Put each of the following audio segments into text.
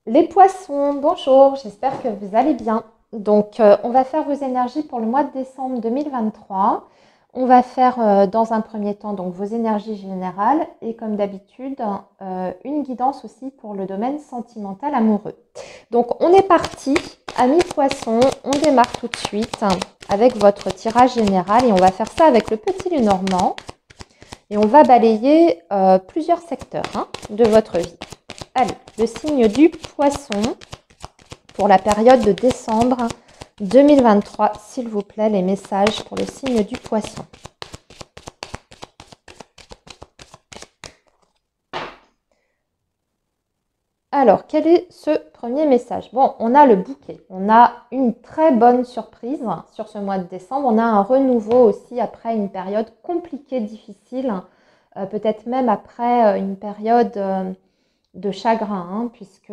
Les poissons, bonjour, j'espère que vous allez bien. Donc, on va faire vos énergies pour le mois de décembre 2023. On va faire dans un premier temps donc vos énergies générales et comme d'habitude, une guidance aussi pour le domaine sentimental amoureux. Donc, on est parti, amis poissons, on démarre tout de suite avec votre tirage général et on va faire ça avec le petit Lenormand et on va balayer plusieurs secteurs de votre vie. Allez, le signe du poisson pour la période de décembre 2023. S'il vous plaît, les messages pour le signe du poisson. Alors, quel est ce premier message? Bon, on a le bouquet. On a une très bonne surprise sur ce mois de décembre. On a un renouveau aussi après une période compliquée, difficile. Peut-être même après une période de chagrin, puisque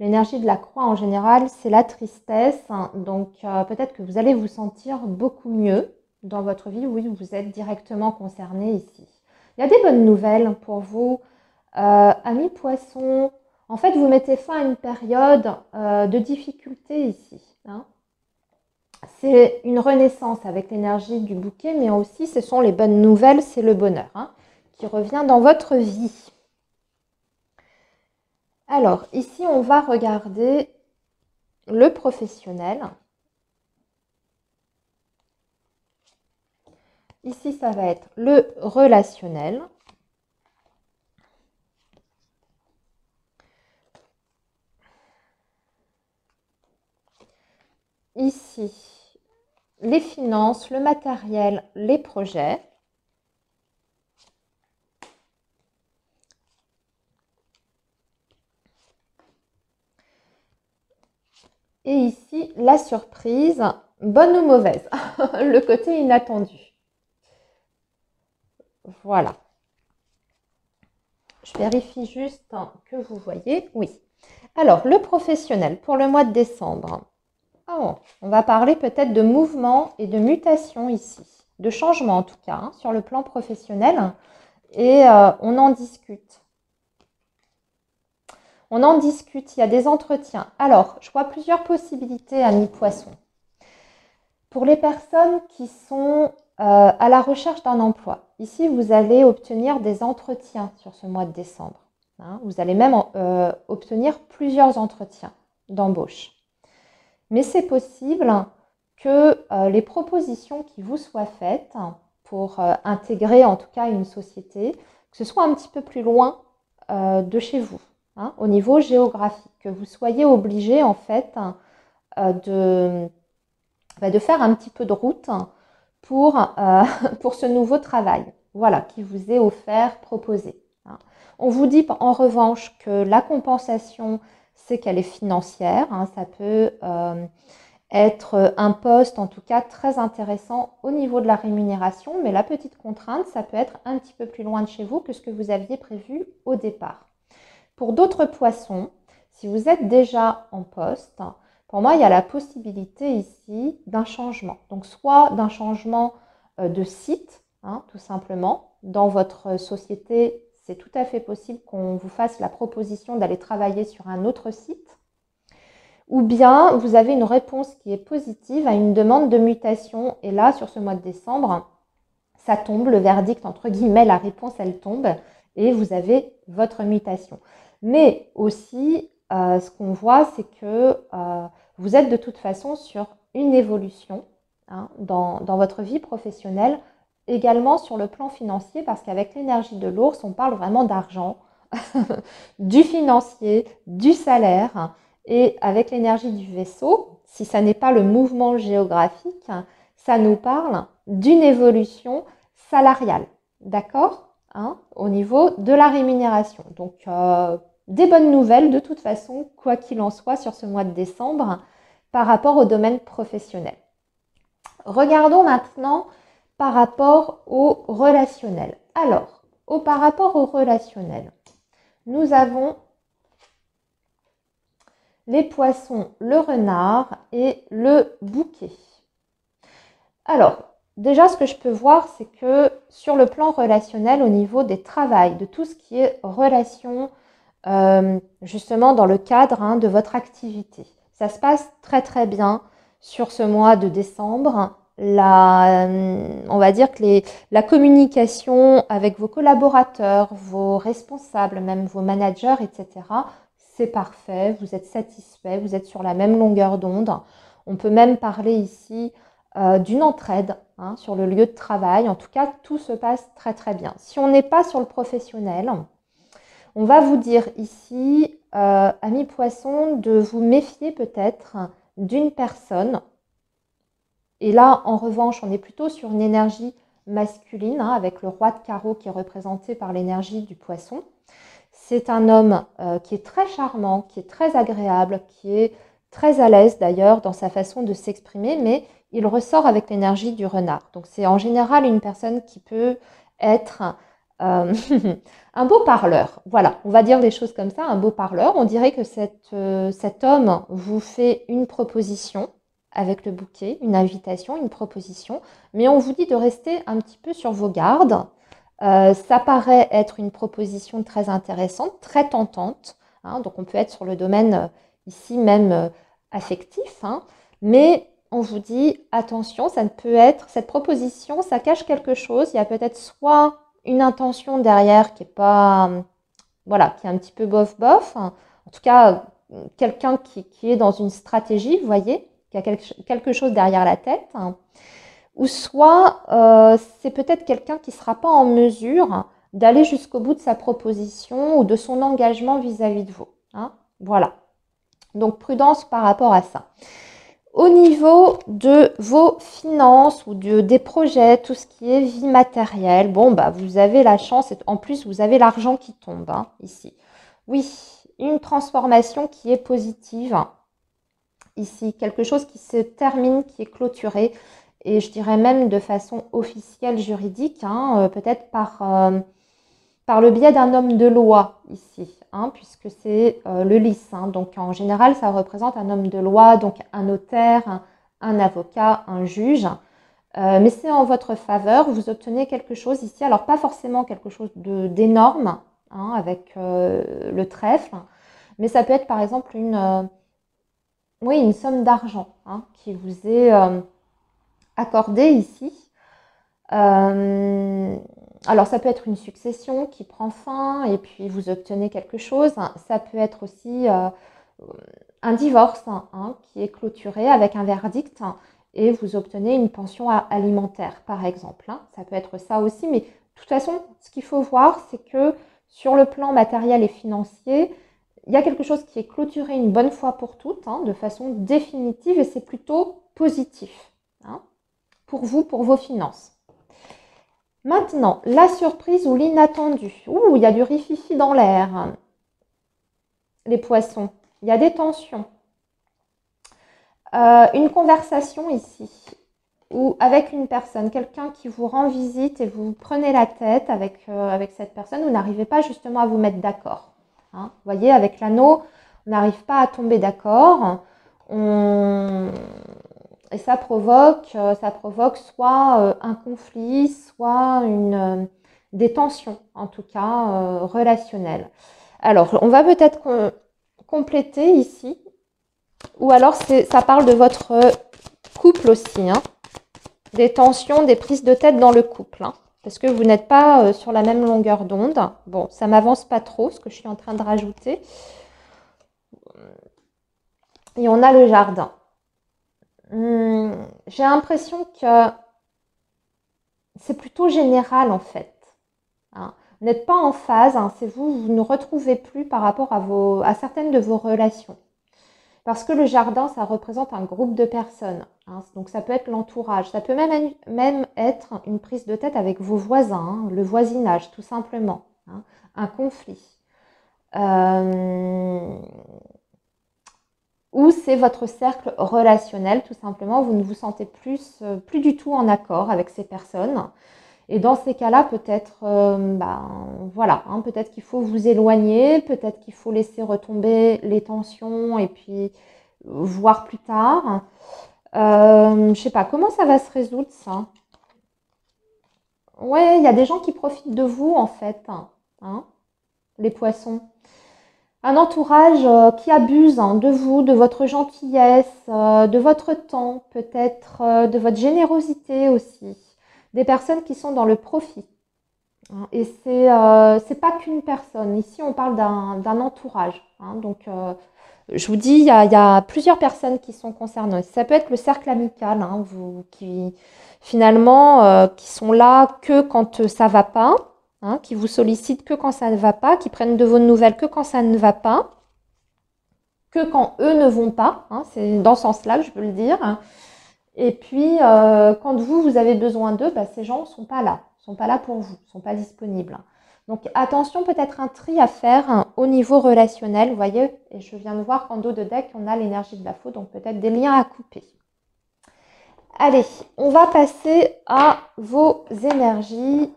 l'énergie de la croix en général, c'est la tristesse. Donc, peut-être que vous allez vous sentir beaucoup mieux dans votre vie. Oui, vous êtes directement concerné ici. Il y a des bonnes nouvelles pour vous, amis poissons. En fait, vous mettez fin à une période de difficulté ici. C'est une renaissance avec l'énergie du bouquet, mais aussi ce sont les bonnes nouvelles, c'est le bonheur qui revient dans votre vie. Alors, ici, on va regarder le professionnel. Ici, ça va être le relationnel. Ici, les finances, le matériel, les projets. Et ici, la surprise, bonne ou mauvaise, le côté inattendu. Voilà. Je vérifie juste que vous voyez. Oui. Alors, le professionnel pour le mois de décembre. Oh, on va parler peut-être de mouvement et de mutation ici, de changement en tout cas, sur le plan professionnel. Et on en discute. On en discute, il y a des entretiens. Alors, je vois plusieurs possibilités, amis poissons. Pour les personnes qui sont à la recherche d'un emploi, ici, vous allez obtenir des entretiens sur ce mois de décembre. Vous allez même obtenir plusieurs entretiens d'embauche. Mais c'est possible que les propositions qui vous soient faites pour intégrer en tout cas une société, que ce soit un petit peu plus loin de chez vous, au niveau géographique, que vous soyez obligé en fait de faire un petit peu de route pour ce nouveau travail, voilà, qui vous est offert, proposé. On vous dit en revanche que la compensation, c'est qu'elle est financière. Ça peut être un poste, en tout cas, très intéressant au niveau de la rémunération. Mais la petite contrainte, ça peut être un petit peu plus loin de chez vous que ce que vous aviez prévu au départ. Pour d'autres poissons, si vous êtes déjà en poste, pour moi, il y a la possibilité ici d'un changement. Donc, soit d'un changement de site, tout simplement. Dans votre société, c'est tout à fait possible qu'on vous fasse la proposition d'aller travailler sur un autre site. Ou bien, vous avez une réponse qui est positive à une demande de mutation. Et là, sur ce mois de décembre, ça tombe, le verdict, entre guillemets, la réponse, elle tombe. Et vous avez votre mutation. Mais aussi, ce qu'on voit, c'est que vous êtes de toute façon sur une évolution dans votre vie professionnelle, également sur le plan financier, parce qu'avec l'énergie de l'ours, on parle vraiment d'argent, du financier, du salaire. Et avec l'énergie du vaisseau, si ça n'est pas le mouvement géographique, ça nous parle d'une évolution salariale, d'accord, au niveau de la rémunération. Donc, des bonnes nouvelles de toute façon, quoi qu'il en soit, sur ce mois de décembre par rapport au domaine professionnel. Regardons maintenant par rapport au relationnel. Alors, par rapport au relationnel, nous avons les poissons, le renard et le bouquet. Alors, déjà, ce que je peux voir, c'est que sur le plan relationnel, au niveau des travails, de tout ce qui est relation justement dans le cadre hein, de votre activité. Ça se passe très très bien sur ce mois de décembre. On va dire que la communication avec vos collaborateurs, vos responsables, même vos managers, etc., c'est parfait, vous êtes satisfait, vous êtes sur la même longueur d'onde. On peut même parler ici d'une entraide hein, sur le lieu de travail. En tout cas, tout se passe très très bien. Si on n'est pas sur le professionnel, on va vous dire ici, amis poissons, de vous méfier peut-être d'une personne. Et là, en revanche, on est plutôt sur une énergie masculine, hein, avec le roi de carreau qui est représenté par l'énergie du poisson. C'est un homme qui est très charmant, qui est très agréable, qui est très à l'aise d'ailleurs dans sa façon de s'exprimer, mais il ressort avec l'énergie du renard. Donc c'est en général une personne qui peut être un beau parleur. Voilà, on va dire les choses comme ça, un beau parleur. On dirait que cet homme vous fait une proposition avec le bouquet, une invitation, une proposition, mais on vous dit de rester un petit peu sur vos gardes. Ça paraît être une proposition très intéressante, très tentante, hein, donc on peut être sur le domaine ici même affectif, hein, mais on vous dit attention, ça ne peut être, cette proposition, ça cache quelque chose, il y a peut-être soit une intention derrière qui est pas, voilà, qui est un petit peu bof-bof, en tout cas quelqu'un qui est dans une stratégie, vous voyez, qui a quelque chose derrière la tête, hein, ou soit c'est peut-être quelqu'un qui ne sera pas en mesure d'aller jusqu'au bout de sa proposition ou de son engagement vis-à-vis de vous. Hein. Voilà. Donc prudence par rapport à ça. Au niveau de vos finances ou des projets, tout ce qui est vie matérielle, bon, bah, vous avez la chance, et en plus, vous avez l'argent qui tombe hein, ici. Oui, une transformation qui est positive. Ici, quelque chose qui se termine, qui est clôturé, et je dirais même de façon officielle juridique, hein, peut-être par le biais d'un homme de loi ici, hein, puisque c'est le lys. Hein, donc en général, ça représente un homme de loi, donc un notaire, un avocat, un juge. Mais c'est en votre faveur, vous obtenez quelque chose ici. Alors pas forcément quelque chose d'énorme, hein, avec le trèfle, mais ça peut être par exemple une somme d'argent hein, qui vous est accordée ici. Alors ça peut être une succession qui prend fin et puis vous obtenez quelque chose. Ça peut être aussi un divorce hein, qui est clôturé avec un verdict et vous obtenez une pension alimentaire par exemple. Hein. Ça peut être ça aussi, mais de toute façon, ce qu'il faut voir, c'est que sur le plan matériel et financier, il y a quelque chose qui est clôturé une bonne fois pour toutes, hein, de façon définitive, et c'est plutôt positif hein, pour vous, pour vos finances. Maintenant, la surprise ou l'inattendu. Ouh, il y a du rififi dans l'air. Les poissons, il y a des tensions. Une conversation ici, ou avec une personne, quelqu'un qui vous rend visite et vous prenez la tête avec cette personne, vous n'arrivez pas justement à vous mettre d'accord. Hein. Vous voyez, avec l'anneau, on n'arrive pas à tomber d'accord. Et ça provoque soit un conflit, soit des tensions, en tout cas relationnelles. Alors, on va peut-être compléter ici, ou alors ça parle de votre couple aussi, hein, des tensions, des prises de tête dans le couple, hein, parce que vous n'êtes pas sur la même longueur d'onde. Bon, ça m'avance pas trop, ce que je suis en train de rajouter. Et on a le jardin. J'ai l'impression que c'est plutôt général en fait. Hein. Vous n'êtes pas en phase, hein, c'est vous ne retrouvez plus par rapport à certaines de vos relations. Parce que le jardin, ça représente un groupe de personnes. Hein, donc ça peut être l'entourage, ça peut même être une prise de tête avec vos voisins, hein, le voisinage tout simplement, hein, un conflit. Ou c'est votre cercle relationnel, tout simplement, vous ne vous sentez plus du tout en accord avec ces personnes. Et dans ces cas-là, peut-être voilà, hein, peut-être qu'il faut vous éloigner, peut-être qu'il faut laisser retomber les tensions et puis voir plus tard. Je sais pas, comment ça va se résoudre ça? Ouais, il y a des gens qui profitent de vous en fait, hein, les poissons. un entourage qui abuse hein, de vous, de votre gentillesse, de votre temps, peut-être de votre générosité aussi. Des personnes qui sont dans le profit. Et c'est pas qu'une personne. Ici, on parle d'un entourage. Hein. Donc, je vous dis, il y a plusieurs personnes qui sont concernées. Ça peut être le cercle amical, hein, qui finalement, qui sont là que quand ça va pas, hein, qui vous sollicitent que quand ça ne va pas, qui prennent de vos nouvelles que quand ça ne va pas, que quand eux ne vont pas. Hein, c'est dans ce sens-là que je veux le dire. Et puis, quand vous avez besoin d'eux, bah, ces gens ne sont pas là. Ils ne sont pas là pour vous, ils ne sont pas disponibles. Donc, attention, peut-être un tri à faire hein, au niveau relationnel. Vous voyez, et je viens de voir qu'en dos de deck, on a l'énergie de la faute, donc peut-être des liens à couper. Allez, on va passer à vos énergies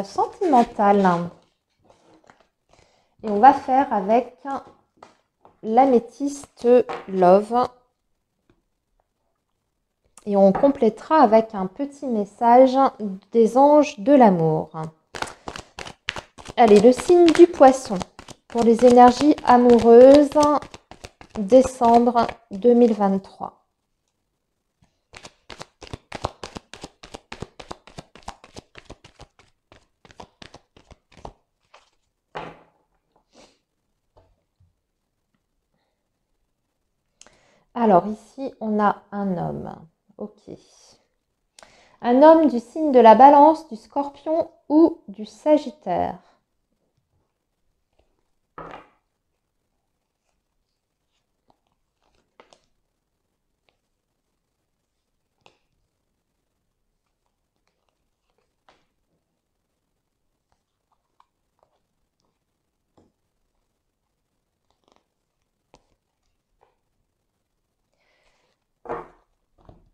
sentimentales. Et on va faire avec l'améthyste Love. Et on complétera avec un petit message des anges de l'amour. Allez, le signe du poisson pour les énergies amoureuses, décembre 2023. Alors ici, on a un homme. Ok. Un homme du signe de la Balance, du Scorpion ou du Sagittaire.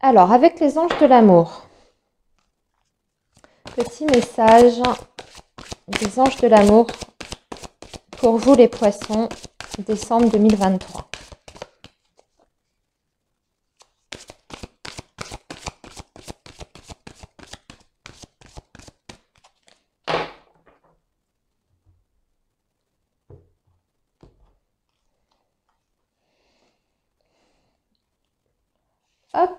Alors, avec les anges de l'amour, petit message des anges de l'amour pour vous les poissons, décembre 2023. Hop,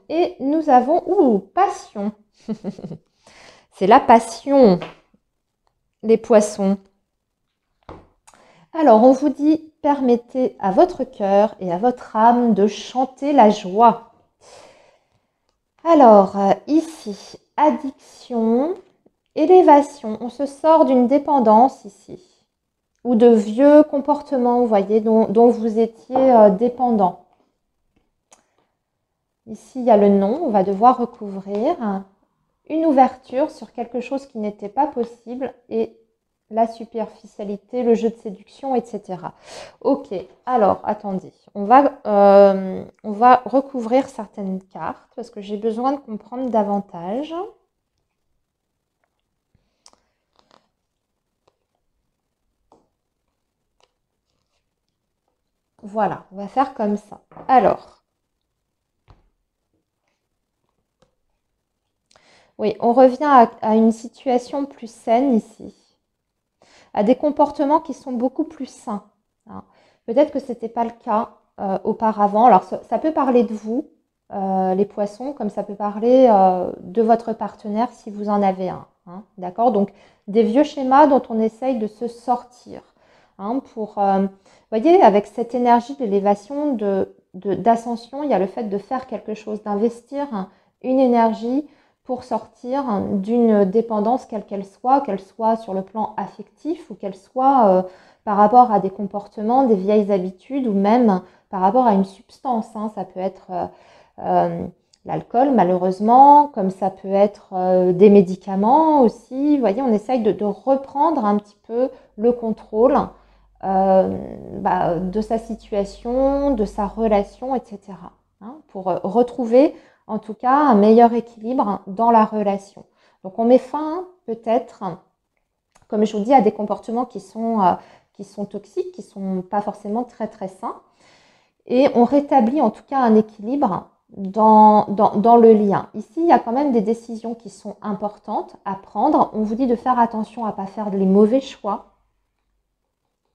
et nous avons, passion. C'est la passion, les poissons. Alors, on vous dit, permettez à votre cœur et à votre âme de chanter la joie. Alors, ici, addiction, élévation. On se sort d'une dépendance ici. Ou de vieux comportements, vous voyez, dont vous étiez dépendant. Ici, il y a le non, on va devoir recouvrir une ouverture sur quelque chose qui n'était pas possible et la superficialité, le jeu de séduction, etc. Ok, alors, attendez, on va recouvrir certaines cartes parce que j'ai besoin de comprendre davantage. Voilà, on va faire comme ça. Alors, oui, on revient à une situation plus saine ici, à des comportements qui sont beaucoup plus sains. Hein. Peut-être que ce n'était pas le cas auparavant. Alors, ça peut parler de vous, les poissons, comme ça peut parler de votre partenaire si vous en avez un. Hein, d'accord? Donc, des vieux schémas dont on essaye de se sortir. Hein, vous voyez, avec cette énergie d'élévation, d'ascension, il y a le fait de faire quelque chose, d'investir une énergie pour sortir d'une dépendance quelle qu'elle soit sur le plan affectif ou qu'elle soit par rapport à des comportements, des vieilles habitudes ou même par rapport à une substance. Hein. Ça peut être l'alcool malheureusement, comme ça peut être des médicaments aussi. Vous voyez, on essaye de reprendre un petit peu le contrôle de sa situation, de sa relation, etc. Hein, pour retrouver en tout cas un meilleur équilibre dans la relation. Donc on met fin peut-être, comme je vous dis, à des comportements qui sont toxiques, qui ne sont pas forcément très très sains. Et on rétablit en tout cas un équilibre dans le lien. Ici, il y a quand même des décisions qui sont importantes à prendre. On vous dit de faire attention à ne pas faire les mauvais choix.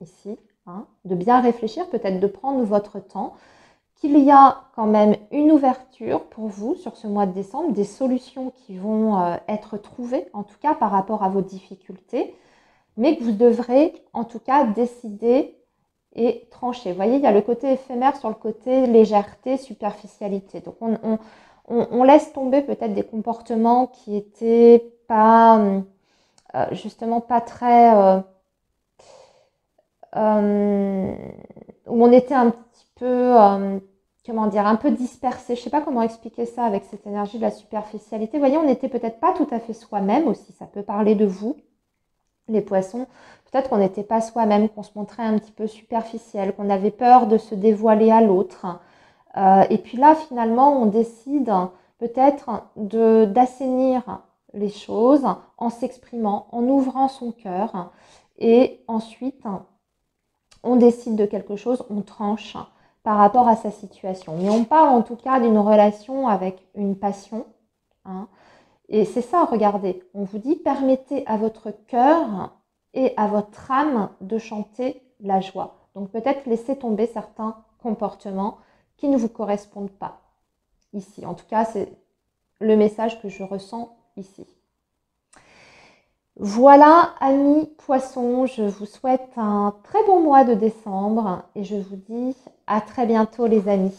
Ici, hein, de bien réfléchir, peut-être de prendre votre temps, qu'il y a quand même une ouverture pour vous sur ce mois de décembre, des solutions qui vont être trouvées, en tout cas par rapport à vos difficultés, mais que vous devrez en tout cas décider et trancher. Vous voyez, il y a le côté éphémère sur le côté légèreté, superficialité. Donc on laisse tomber peut-être des comportements qui étaient pas, justement pas très... où on était un petit peu, comment dire, un peu dispersé. Je ne sais pas comment expliquer ça avec cette énergie de la superficialité. Vous voyez, on n'était peut-être pas tout à fait soi-même aussi. Ça peut parler de vous, les poissons. Peut-être qu'on n'était pas soi-même, qu'on se montrait un petit peu superficiel, qu'on avait peur de se dévoiler à l'autre. Et puis là, finalement, on décide peut-être d'assainir les choses en s'exprimant, en ouvrant son cœur. Et ensuite, on décide de quelque chose, on tranche par rapport à sa situation. Mais on parle en tout cas d'une relation avec une passion. Hein. Et c'est ça, regardez, on vous dit, permettez à votre cœur et à votre âme de chanter la joie. Donc peut-être laisser tomber certains comportements qui ne vous correspondent pas ici. En tout cas, c'est le message que je ressens ici. Voilà, amis poissons, je vous souhaite un très bon mois de décembre et je vous dis à très bientôt les amis.